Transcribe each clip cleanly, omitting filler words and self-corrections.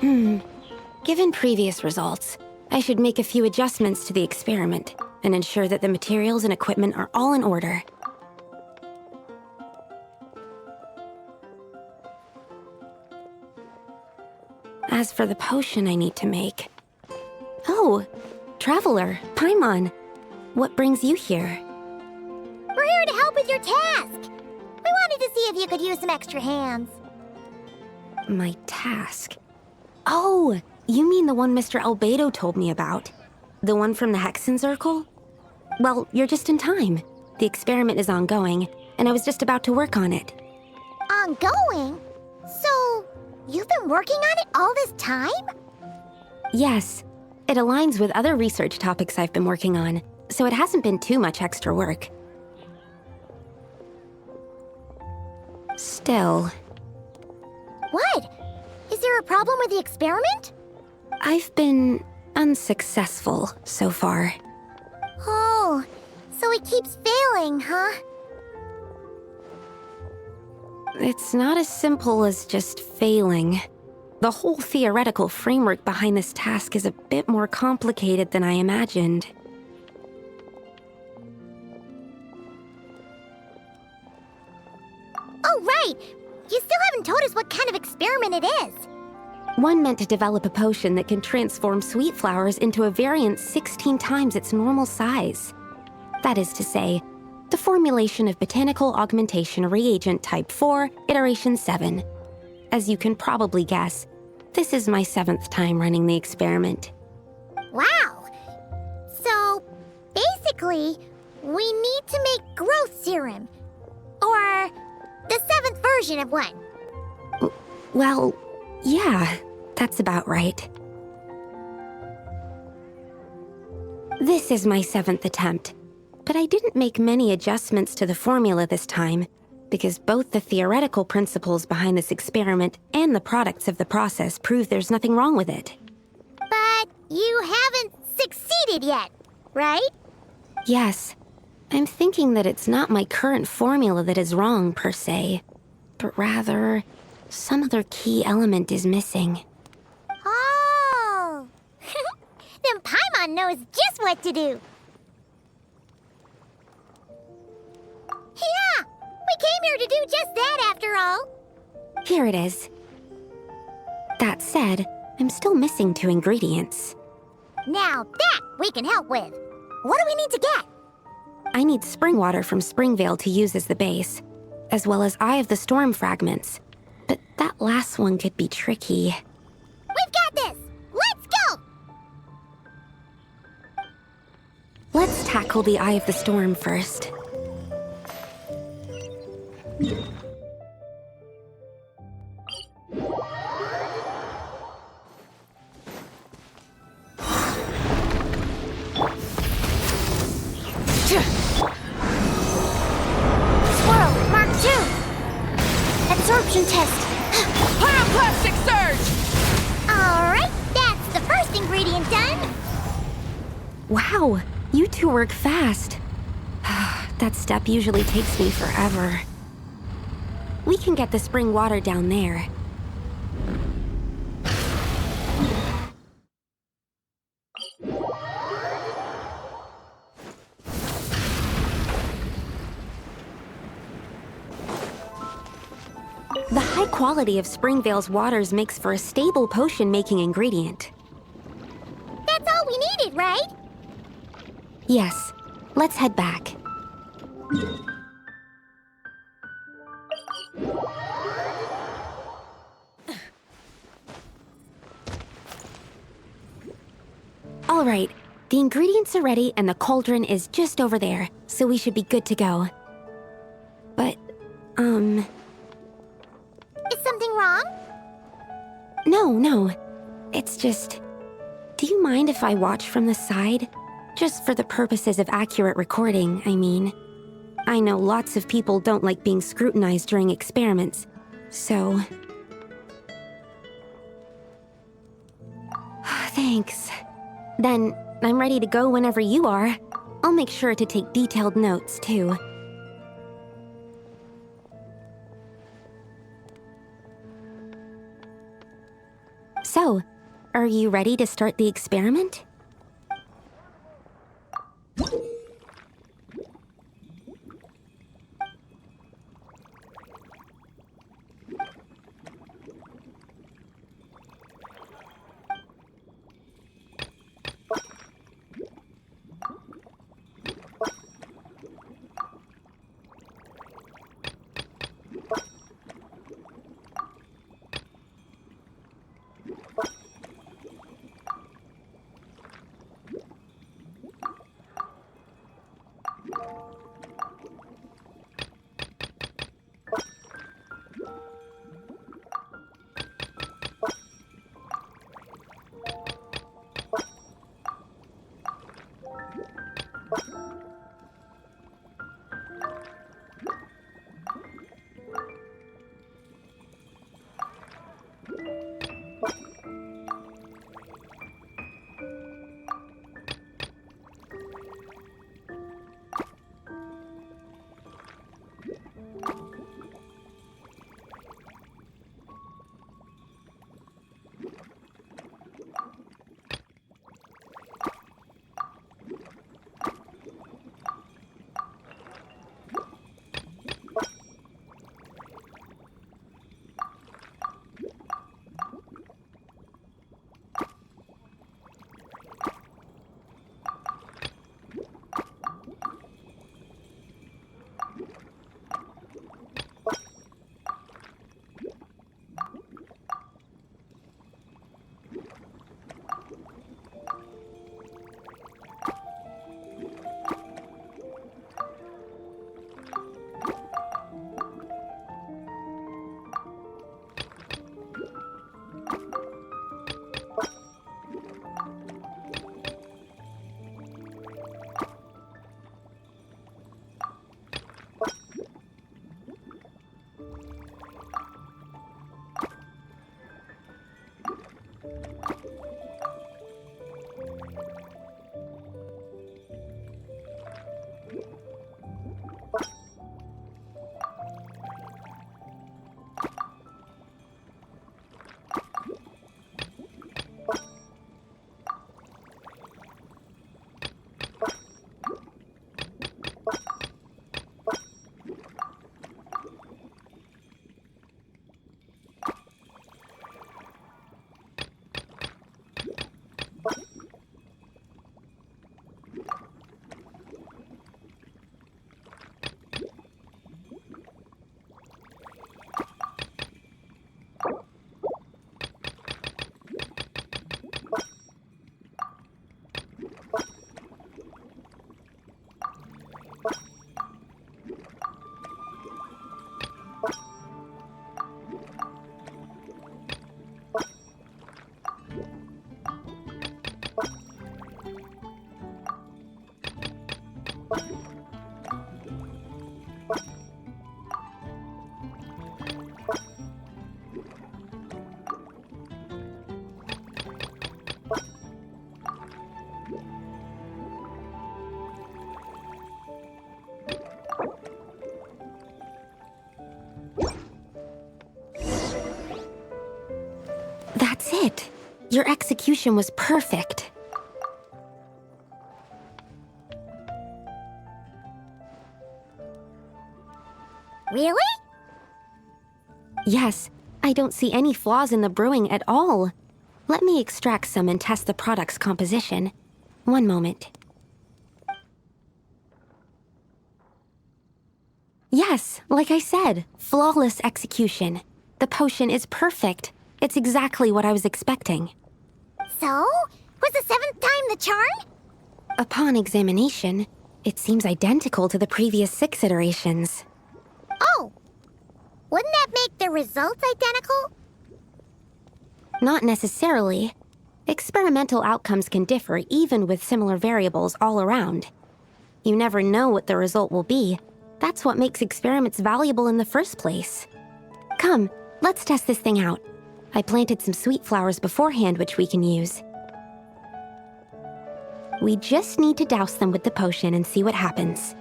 Given previous results, I should make a few adjustments to the experiment and ensure that the materials and equipment are all in order. As for the potion I need to make... Oh, Traveler, Paimon, what brings you here? We're here to help with your task. We wanted to see if you could use some extra hands. My task? Oh, you mean the one Mr. Albedo told me about? The one from the Hexen Circle? Well, you're just in time. The experiment is ongoing, and I was just about to work on it. Ongoing? So, you've been working on it all this time? Yes. It aligns with other research topics I've been working on, so it hasn't been too much extra work. Still... What? Is there a problem with the experiment? I've been unsuccessful so far. Oh, so it keeps failing, huh? It's not as simple as just failing. The whole theoretical framework behind this task is a bit more complicated than I imagined. Oh, right! You still haven't told us what kind of experiment it is. One meant to develop a potion that can transform sweet flowers into a variant 16 times its normal size. That is to say, the formulation of Botanical Augmentation Reagent Type 4, Iteration 7. As you can probably guess, this is my 7th time running the experiment. Wow! So, basically, we need to make growth serum. Or the 7th version of one. Well, yeah, that's about right. This is my 7th attempt, but I didn't make many adjustments to the formula this time, because both the theoretical principles behind this experiment and the products of the process prove there's nothing wrong with it. But you haven't succeeded yet, right? Yes. I'm thinking that it's not my current formula that is wrong, per se, but rather, some other key element is missing. Oh! Then Paimon knows just what to do. Yeah! We came here to do just that, after all. Here it is. That said, I'm still missing 2 ingredients. Now that we can help with. What do we need to get? I need spring water from Springvale to use as the base, as well as Eye of the Storm fragments. But that last one could be tricky. We've got this! Let's go! Let's tackle the Eye of the Storm first. Swirl, Mark 2! Absorption test. Pyroclastic surge! Alright, that's the first ingredient done. Wow, you 2 work fast. That step usually takes me forever. We can get the spring water down there. The high quality of Springvale's waters makes for a stable potion-making ingredient. That's all we needed, right? Yes, let's head back. All right, the ingredients are ready and the cauldron is just over there, so we should be good to go. But, Is something wrong? No. It's just... Do you mind if I watch from the side? Just for the purposes of accurate recording, I mean. I know lots of people don't like being scrutinized during experiments, so... Thanks. Then, I'm ready to go whenever you are. I'll make sure to take detailed notes, too. So, are you ready to start the experiment? That's it. Your execution was perfect. Really? Yes, I don't see any flaws in the brewing at all. Let me extract some and test the product's composition. One moment. Yes, like I said, flawless execution. The potion is perfect. It's exactly what I was expecting. So? Was the 7th time the charm? Upon examination, it seems identical to the previous 6 iterations. Oh! Wouldn't that make the results identical? Not necessarily. Experimental outcomes can differ even with similar variables all around. You never know what the result will be. That's what makes experiments valuable in the first place. Come, let's test this thing out. I planted some sweet flowers beforehand which we can use. We just need to douse them with the potion and see what happens.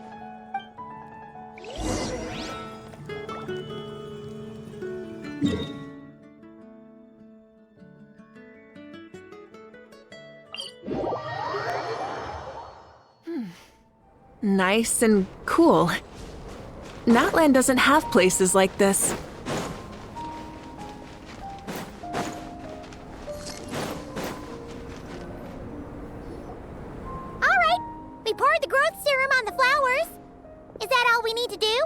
Nice and cool. Natland doesn't have places like this. Alright, we poured the growth serum on the flowers. Is that all we need to do?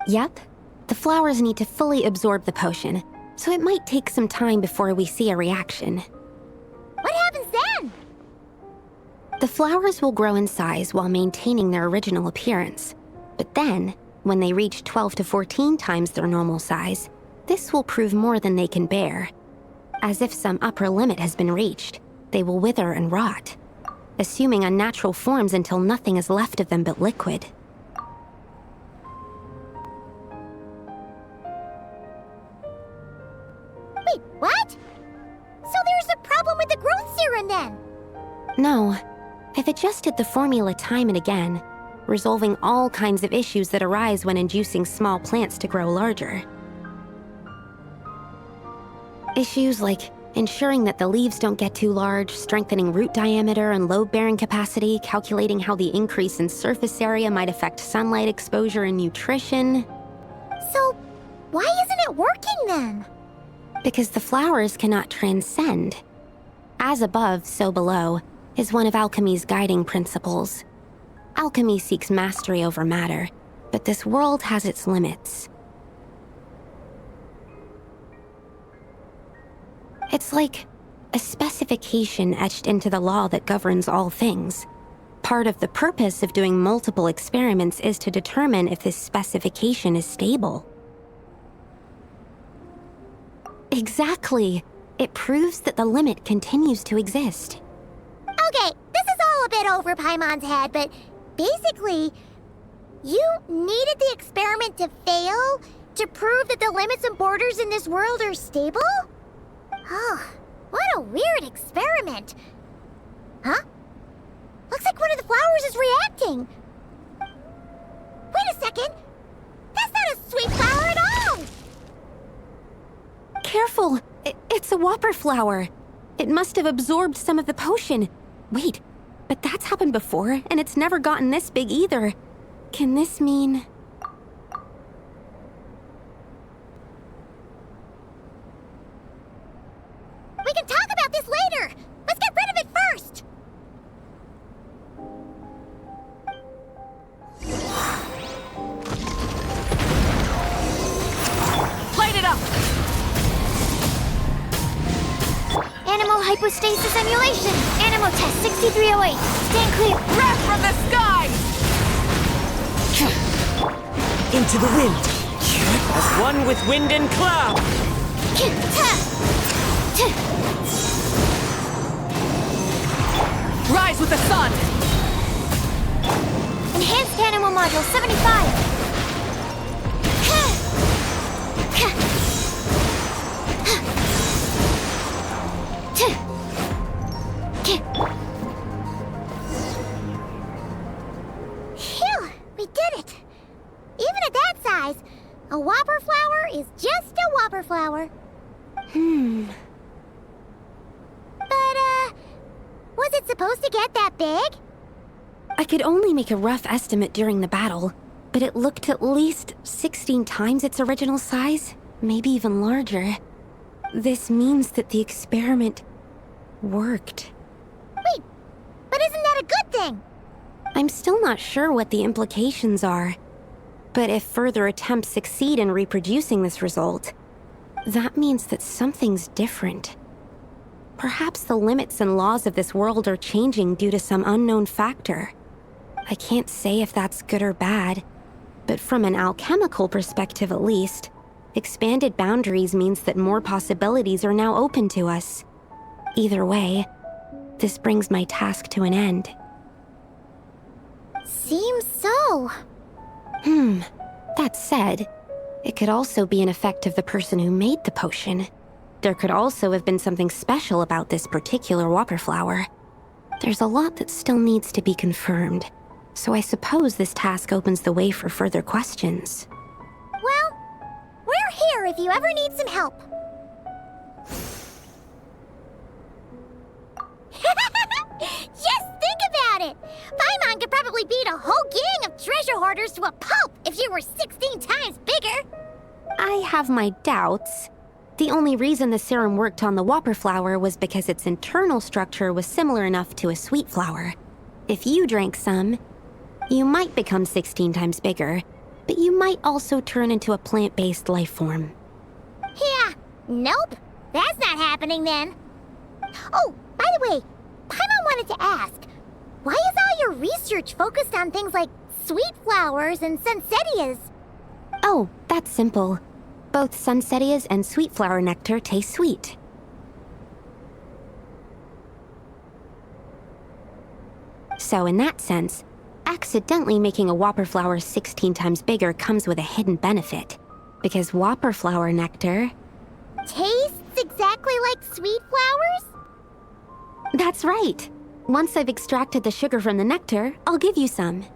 Yep. The flowers need to fully absorb the potion, so it might take some time before we see a reaction. What happens then? The flowers will grow in size while maintaining their original appearance. But then, when they reach 12 to 14 times their normal size, this will prove more than they can bear. As if some upper limit has been reached, they will wither and rot, assuming unnatural forms until nothing is left of them but liquid. Wait, what? So there's a problem with the growth serum then? No, I've adjusted the formula time and again, resolving all kinds of issues that arise when inducing small plants to grow larger. Issues like ensuring that the leaves don't get too large, strengthening root diameter and load-bearing capacity, calculating how the increase in surface area might affect sunlight exposure and nutrition. So, why isn't it working then? Because the flowers cannot transcend. As above, so below, is one of alchemy's guiding principles. Alchemy seeks mastery over matter, but this world has its limits. It's like a specification etched into the law that governs all things. Part of the purpose of doing multiple experiments is to determine if this specification is stable. Exactly. It proves that the limit continues to exist. Okay, this is all a bit over Paimon's head, but basically, you needed the experiment to fail to prove that the limits and borders in this world are stable? Oh, what a weird experiment. Huh? Looks like one of the flowers is reacting. Wait a second. That's not a sweet flower at all. Careful! It's a whopper flower. It must have absorbed some of the potion. Wait, but that's happened before, and it's never gotten this big either. Can this mean... We can talk about this later. Let's get rid of it first. Light it up! Animal hypostasis emulation. Animal test 6308. Stand clear. Breath from the sky! Into the wind. As one with wind and cloud. Rise with the sun! Enhanced animal module 75. Phew, we did it. Even at that size, a whopper flower is just a whopper flower. But, was it supposed to get that big? I could only make a rough estimate during the battle, but it looked at least 16 times its original size, maybe even larger. This means that the experiment worked. Wait, but isn't that a good thing? I'm still not sure what the implications are, but if further attempts succeed in reproducing this result, that means that something's different. Perhaps the limits and laws of this world are changing due to some unknown factor. I can't say if that's good or bad, but from an alchemical perspective at least, expanded boundaries means that more possibilities are now open to us. Either way, this brings my task to an end. Seems so. That said, it could also be an effect of the person who made the potion. There could also have been something special about this particular whopper flower. There's a lot that still needs to be confirmed, so I suppose this task opens the way for further questions. Well, we're here if you ever need some help. probably beat a whole gang of treasure hoarders to a pulp if you were 16 times bigger. I have my doubts. The only reason the serum worked on the whopper flower was because its internal structure was similar enough to a sweet flower. If you drank some, you might become 16 times bigger, but you might also turn into a plant-based life form. Yeah, nope. That's not happening then. Oh, by the way, Paimon wanted to ask, why is all your research focused on things like sweet flowers and sunsettias? Oh, that's simple. Both sunsettias and sweet flower nectar taste sweet. So in that sense, accidentally making a whopper flower 16 times bigger comes with a hidden benefit. Because whopper flower nectar... Tastes exactly like sweet flowers? That's right. Once I've extracted the sugar from the nectar, I'll give you some.